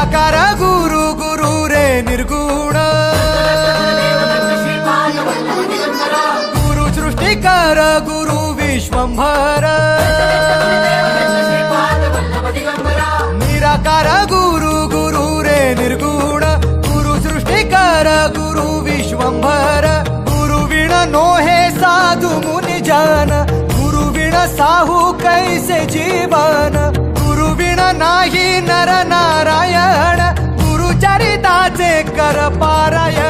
निराकार गुरु गुरु रे निर्गुण गुरु सृष्टिकर गुरु विश्वंभर निराकार गुरु गुरु रे निर्गुण गुरु सृष्टिकर गुरु विश्वंभर गुरु विण नोहे साधु मुनि जन गुरु विण साहू कैसे जीवन गुरु विण नाही नर नारायण गुरु चरिताचे कर पारायण